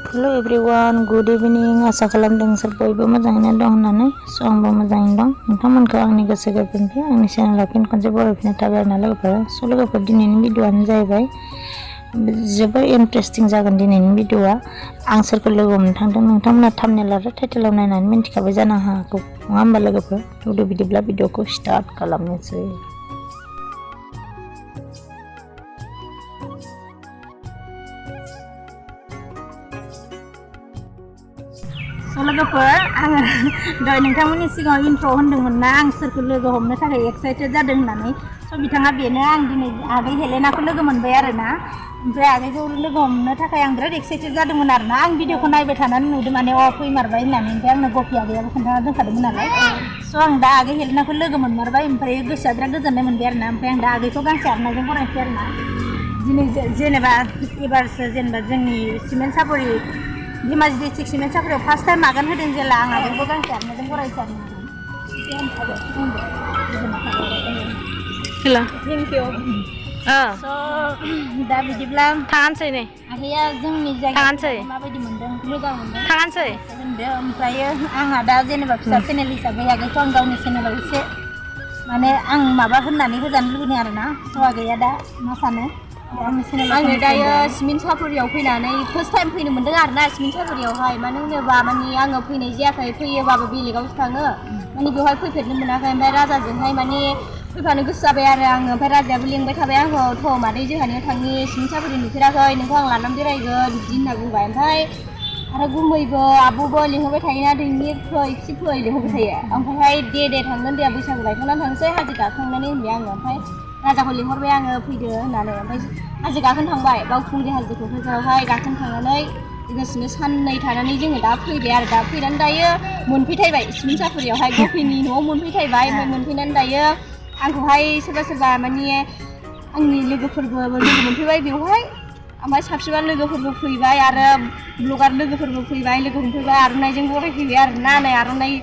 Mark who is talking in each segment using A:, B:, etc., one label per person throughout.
A: Hello everyone, good evening. Asa खालामदों सोर बयबो मोजाङैनो दं होननानै आंबो मोजाङैनो दं। नोंथांमोनखौ आंनि गोसो गोरबोनिफ्राय आंनि चेनेलाव फिन खनसे बरायफिननाय थाबाय आरोना लोगोफोर दिनैनि भिडिअ'आनो जाहैबाय जोबोर इन्टारेस्टिं जागोन दिनैनि भिडिअ'आ। आं सोरखौ लोगो हमनो थांदों नोंथांमोना थाम्बनेल आरो टाइटेलाव नायनानै मिन्थिखाबाय जानो हागौ नङा होमबा लोगोफोर? बिदिब्ला भिडिअ'खौ स्टार्ट खालामनोसै। लोगोफोर आङो दहाय नोंथांमोननि सिगाङाव इन्ट्र' होन्दोंमोन ना आं सोरखौ लोगो हमनो थाखाय एक्साइटेड जादों होननानै। बिथाङा बेनो आं दिनै आगै हेलेनाखौ लोगो मोनबाय आरोना। ओमफ्राय आगैखौ लोगो हमनो थाखाय आं बिराद एक्साइटेड जादोंमोन आरोना। आं भिडिअ'खौ नायबाय थानानै नुदों माने फैमारबाय होननानै। ओमफ्राय आंनो गफि आगैयाबो खोन्थाना दोनखादोंमोन नालाय। आं दा आगै हेलेनाखौ लोगो मोनमारबाय ओमफ्राय गोसोआ बिराद गोजोननाय मोनबाय आरोना। ओमफ्राय आं दा आगैखौ गांसे आर'नाइजों बरायनोसै आरोना। दिनै जेनेबा एबारसो जेनेबा जोंनि सिमेन्ट सापरि धेमाजि डिस्ट्रिक्ट सिमेन्ट सापरियाव फार्स्ट टाइम आगान होदों जेला आं आगैखौ गांसे आर'नाइजों बरायनोसै आरोना। Thank you. दा बिदिब्ला
B: थांसै नै
A: आगैया जोंनि जायगायाव माबायदि मोनदों? मोजां मोनदों
B: थांसै
A: होनदो। ओमफ्राय आंहा दा जेनेबा फिसा चेनेल हिसाबै आगैखौ आं गावनि चेनेलाव एसे माने आं माबा होननानै होजानो लुबैदों आरोना। आगैया दा मा सानो?
C: आङो दायो सिमेन्ट सापरियाव फैनानै फार्स्ट टाइम फैनो मोनदों आरोना सिमेन्ट सापरियावहाय। मानो होनोबा माने आङो फैनाय जायाखै, फैयोबाबो बेलेगावसो थाङो माने बेवहाय फैफेरनो मोनाखै। ओमफ्राय राजाजोंहाय माने फैफानो गोसो जाबाय आरो आङो। ओमफ्राय राजायाबो लिंबाय थाबाय आंखौ, थ' मादै जोंहानियाव थांनि सिमेन्ट सापरि नुफेराखै, नोंखौ आं लानानै बेरायगोन बिदि होनना बुंबाय। ओमफ्राय आरो गुमैबो आब'बो लिंहरबाय थायोना, दैनि फै लिंहरबाय थायो। ओमफ्रायहाय दे थांगोन दे बैसागु बायखांनानै थांसै हाजो गाखोखांनानै होनबाय आङो। ओमफ्राय राजाखौ लिंहरबाय आङो फैदो होननानै। ओमफ्राय हाजो गाखोनो थांबाय, बावखुंग्रि हाजो क'क्राझारावहाय गाखोनो थांनानै लोगोसेनो साननै थानानै जोङो दा फैबाय आरो। दा फैनानै दायो मोनफैथायबाय सिमेन्ट सापरियावहाय, गफिनि न'आव मोनफैथायबाय। ओमफ्राय मोनफैनानै दायो आंखौहाय सोरबा माने आंनि लोगोफोरबो लोगो मोनफैबाय बेवहाय। ओमफ्राय साबसिबा लोगोफोरबो फैबाय आरो ब्लगार लोगोफोरबो फैबाय, लोगो मोनफैबाय, आर'नाइजों बरायफैबाय आरोना। नै आर'नाइ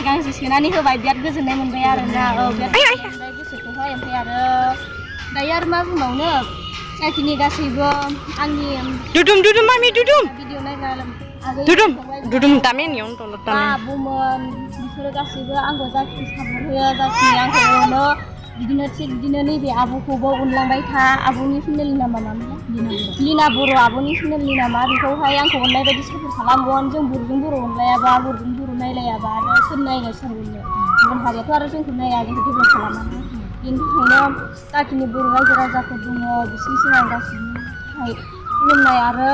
C: गांसे सोनानै होबाय, बिराद गोजोननाय मोनबाय आरोना। बिराद गोजोननाय मोनबाय गोसोखौहाय। ओमफ्राय दायो आरो मा बुंबावनो, जाखिनि गासैबो आंनि
B: मामि
C: भिडिअ नायग्रा आब'मोन बिसोरो गासैबो आंखौ जाखिनि सापर्ट होयो, जाखिनि आंखौ अनो, बिदिनो थिग बिदिनो नैबे आब'खौबो अनलांबाय था। आब'नि चेनेलनि नामा मामोन? लिना बर'। आब'नि चेनेलनि नामा, बेखौहाय आंखौ अननाय बायदि सापर्ट खालामगोन। जों बर'जों बर' अनलायाबा, बर'जों बर' नायलायाबा आरो सोर नायनो सोर अननो? गुबुन हारियाथ' आरो जोंखौ नाया, जोंखौ डेभेलप खालामा। बेनि थाखायनो जाखिनि बर' रायजो राजाफोर दङ बिसोरनि सिगां गासैनि थाखाय खुलुमनाय आरो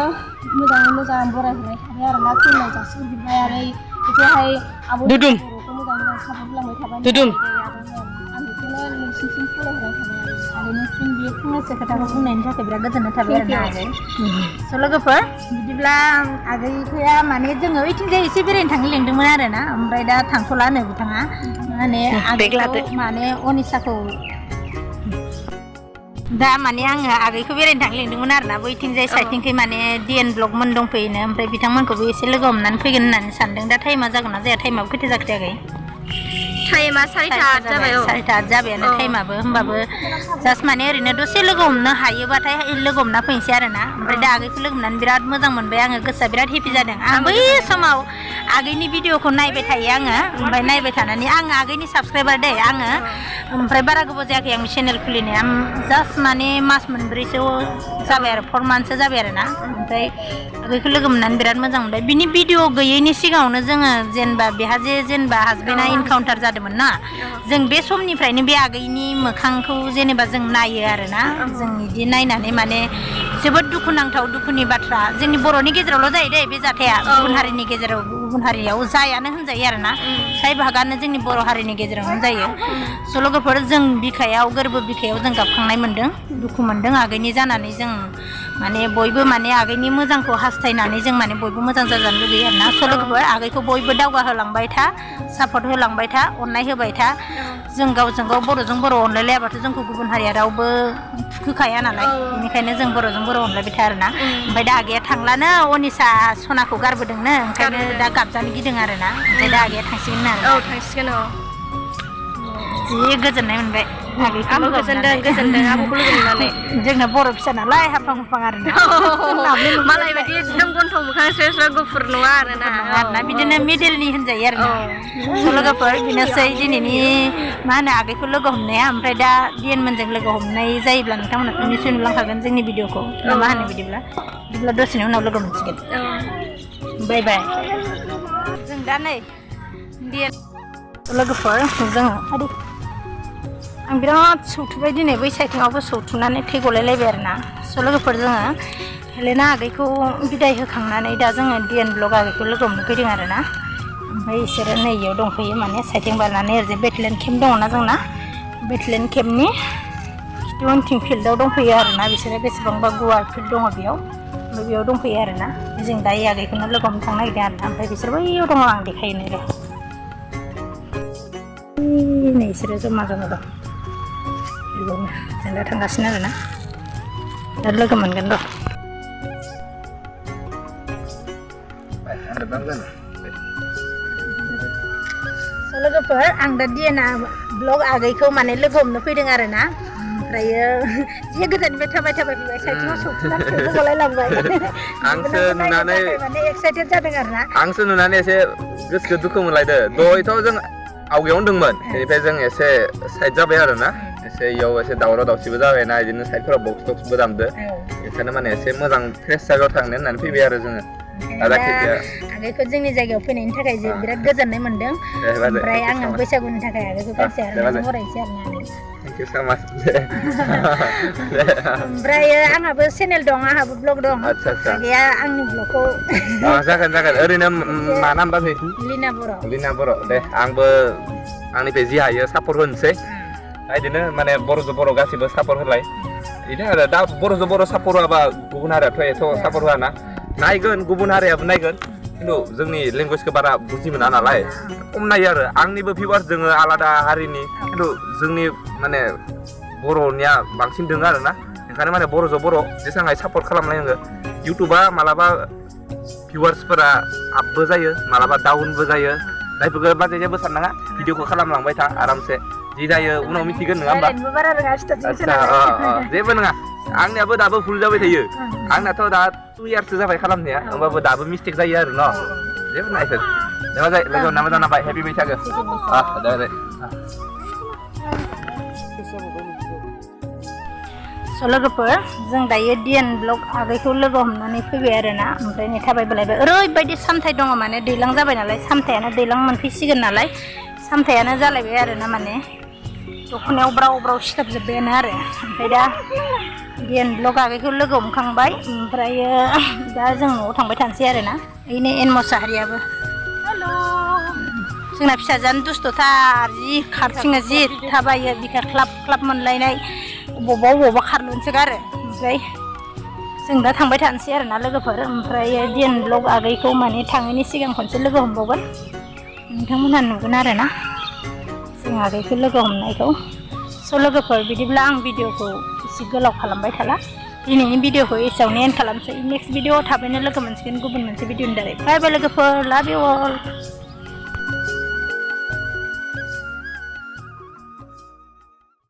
C: मोजाङै मोजां बरायहरनाय थाबाय आरोना। खुलुमनाय जासिहरबाय आरो बेखौहाय आब' बर'खौ मोजां सापर्ट होलांबाय थाबानो जाबाय आं बेखौनो नोंसिनिसिम खावलायहरनाय थाबाय आरो
A: नोंसिम बे फंनैसो खोथाखौ बुंनायनि थाखाय बिराद गोजोननाय थाबाय आरोना आगै। लोगोफोर बिदिब्ला आगैया माने जोङो ओइथिंजाय एसे बेरायनो थांनो लेंदोंमोन आरोना। ओमफ्राय दा थांथ'लानो बिथाङा माने आगैखौ माने अनिसाखौ दा माने आङो आगैखौ बेरायनो थांनो लेंदोंमोन आरोना। बैथिंजाय साइडथिंखै माने DN ब्लगमोन दंफैयोनो। ओमफ्राय बिथांमोनखौबो एसे लोगो हमनानै फैगोन होननानै सानदों। दा टाइमा जागोन ना जाया? टाइमाबो खैथा जाखो आगै?
C: टाइमा 8:30 जाबाय।
A: 8:30 जाबायानो टाइमाबो। होमबाबो जास्ट माने ओरैनो दसे लोगो हमनो हायोबाथाय लोगो हमना फैनोसै आरोना। ओमफ्राय दा आगैखौ लोगो हमनानै बिराद मोजां मोनबाय आङो, गोसोआ बिराद हेपि जादों। आं बै समाव आगैनि भिडिअ'खौ नायबाय थायो आङो। ओमफ्राय नायबाय थानानै आं आगैनि साबसक्राइबार दै आङो। ओमफ्राय बारा गोबाव जायाखै आं चेनेल खुलिनाया, जास्ट माने मास मोनब्रैसो जाबाय आरो 4 मान्थसो जाबाय आरोना। ओमफ्राय आगैखौ लोगो मोननानै बिराद मोजां मोनबाय। बिनि भिडिअ गैयैनि सिगाङावनो जोङो जेनेबा बेहा जेनेबा हासबेन्डआ इनकाउन्टार जादोंमोन ना, जों बे समनिफ्रायनो बे आगैनि मोखांखौ जेनेबा जों नायो आरोना। जों बिदि नायनानै माने जोबोद दुखुनांथाव, दुखुनि बाथ्रा। जोंनि बर'नि गेजेरावल' जायो दे बे जाथाया, गुबुन हारिनि गेजेराव गुबुन हारियाव जायानो होनजायो आरोना। फ्राय भागानो जोंनि बर' हारिनि गेजेरावनो जायो। लोगोफोर जों बिखायाव, गोरबो बिखायाव जों गाबखांनाय मोनदों, दुखु मोनदों आगैनि जानानै। जों माने बयबो माने आगैनि मोजांखौ हास्थायनानै जों माने बयबो मोजां जाजानो लुगैयो आरोना। लोगोफोर आगैखौ बयबो दावगाहोलांबाय था, सापर्ट होलांबाय था, अननाय होबाय था। जों गावजों गाव बर'जों बर' अनलायलायाबाथ' जोंखौ गुबुन हारिया रावबो होखाया नालाय। बेनिखायनो जों बर'जों बर' अनलायबाय था आरोना। ओमफ्राय दा आगैया थांलानो, अनिसा सनाखौ गारबोदोंनो, ओंखायनो दा गाबजानो गिदों आरोना। ओमफ्राय दा आगैया थांसिगोन आरो।
C: थांसिगोन।
A: जि गोजोननाय मोनबाय
B: आंबो गोजोनदों आब'खौ लोगो मोननानै
A: जोंना बर' फिसा नालाय हाबफां हुफां आरो
B: मालाय बायदि एकदम गन्थं मोखां स्रो स्रो गुफुर नङा आरोना
A: बिदिनो मिडेलनि होनजायो आरो लोगोफोर बेनोसै दिनैनि मा होनो आगैखौ लोगो हमनाया ओमफ्राय दा डिएनमोनजों लोगो हमनाय जायोब्ला नोंथांमोना निसय नुलांखागोन जोंनि भिडिअखौ मा होनो बिदिब्ला दसेनि उनाव लोगो मोनसिगोन बाय बाय जों दा नै डिएन लोगोफोर जोङो आं बिराद सौथुबाय दिनै बै साइथिङावबो सौथुनानै थै गलायलायबाय आरोना स' लोगोफोर जोङो हेलेना आगैखौ बिदाय होखांनानै दा जोङो डिएन ब्लग आगैखौ लोगो हमनो फैदों आरोना ओमफ्राय बिसोरो नैयाव दंफैयो माने साइथिं बारनानै ओरैजाय बेटलेन केम्प दङना जोंना बेटलेन केम्पनि खिथु उनथिं फिल्डआव दंफैयो आरोना बिसोरो बेसेबांबा गुवार फिल्ड दङ बेयाव ओमफ्राय बेयाव दंफैयो आरोना जों दा आगैखौनो लोगो हमनो थांनो नागिरदों आरोना ओमफ्राय बिसोर बैयाव दङ आं देखायनो र' नै बिसोरो जमा जमा दं जों दा थांगासिनो आरोना दा लोगो मोनगोन र' लोगोफोर आं दा डिएनआ ब्लग आगैखौ माने लोगो हमनो फैदों आरोना ओमफ्रायो जे गोजाननिफ्राय थाबाय फैबाय साइथिङाव सौथुनानै थैबो गलायलांबाय
D: आंसो नुनानै
A: माने एक्साइटेड जादों आरोना
D: आंसो नुनानै एसे गोसोखौ दुखु मोनलायदो दहायथ' जों आवगायावनो दंमोन बेनिफ्राय जों एसे साइड जाबाय आरोना एसे इयाव एसे दावराव दावसिबो जाबायना बिदिनो साइडफोराव बक्स टक्सबो दामदो बेखायनो माने एसे मोजां फ्रेस जायगायाव थांनो होननानै फैबाय आरो जोङो
A: आगैखौ जोंनि जायगायाव फैनायनि थाखाय जों बिराद गोजोननाय मोनदों ओमफ्राय आङो बैसागुनि थाखाय आगैखौ गांसे आर'नाइ बरायनोसै आरोना ओमफ्राय आंहाबो चेनेल दं आंहाबो ब्लग दं आगैया आंनि ब्लगखौ
D: जागोन ओरैनो मा नाम बाजै लिना बर' दे आंबो आंनिफ्राय जि हायो सापर्ट होनोसै बिदिनो माने बर'जों बर' गासिबो सापर्ट होलाय बिदिनो आरो दा बर'जों बर' सापर्ट होआबा गुबुन हारियाथ' एथ' सापर्ट होआ ना नायगोन गुबुन हारियाबो नायगोन खिन्थु जोंनि लेंगुवेजखौ बारा बुजि मोना नालाय खम नायो आरो आंनिबो भिउवार्स दोङो आलादा हारिनि खिन्थु जोंनि माने बर'निया बांसिन दोङो आरोना ओंखायनो माने बर'जों बर' जेसेबां सापर्ट खालामलायनांगो इउटुबा मालाबा भिउवार्सफोरा आपबो जायो मालाबा डाउनबो जायो जायफोरखौ बाजै जेबो साननाङा भिडिअखौ खालामलांबाय था आरामसे जि जायो उनाव मिथिगोन नङा होमबा जेबो नङा आंनियाबो दाबो भुल जाबाय थायो आंनाथ' दा 2 इयार्ससो जाबाय खालामनाया होमबाबो दाबो मिस्टेक जायो आरो न' जेबो नायफोर जेबो जायो लोगो नामा जानाबाय हेपि बैसागो दे
A: लोगोफोर जों दायो डिएन ब्लग आगैखौ लोगो हमनानै फैबाय आरोना ओमफ्राय नै थाबायबोलायबाय ओरैबायदि सामथाय दङ माने दैलां जाबाय नालाय सामथायानो दैलां मोनफैसिगोन नालाय सामथायानो जालायबाय आरोना माने दख'नायाव ब्राव ब्राव सिथाबजोब्बायानो आरो ओमफ्राय दा डिएन ब्लग आगैखौ लोगो हमखांबाय ओमफ्रायो दा जों न'आव थांबाय थानोसै आरोना ओइनो एन मोसाहारियाबो जोंना फिसाजोआनो दुस्थ'थार जि खारथिङो जि थाबायो बिखा ख्लाब ख्लाब मोनलायनाय बबावबा खारलुनसो गारो ओमफ्राय जों दा थांबाय थानोसै आरोना लोगोफोर ओमफ्राय डिएन ब्लग आगैखौ माने थाङैनि सिगां खनसे लोगो हमबावगोन नोंथांमोनहा नुगोन आरोना जों आगैखौ लोगो हमनायखौ स' लोगोफोर बिदिब्ला आं भिडिअखौ एसे गोलाव खालामबाय थाला दिनैनि भिडिअखौ एसेयावनो एन्ड खालामसै नेक्स्ट भिडिअआव थाबैनो लोगो मोनसिगोन गुबुन मोनसे भिडिअनि दारै बाय बाय लोगोफोर लाभ इउ अल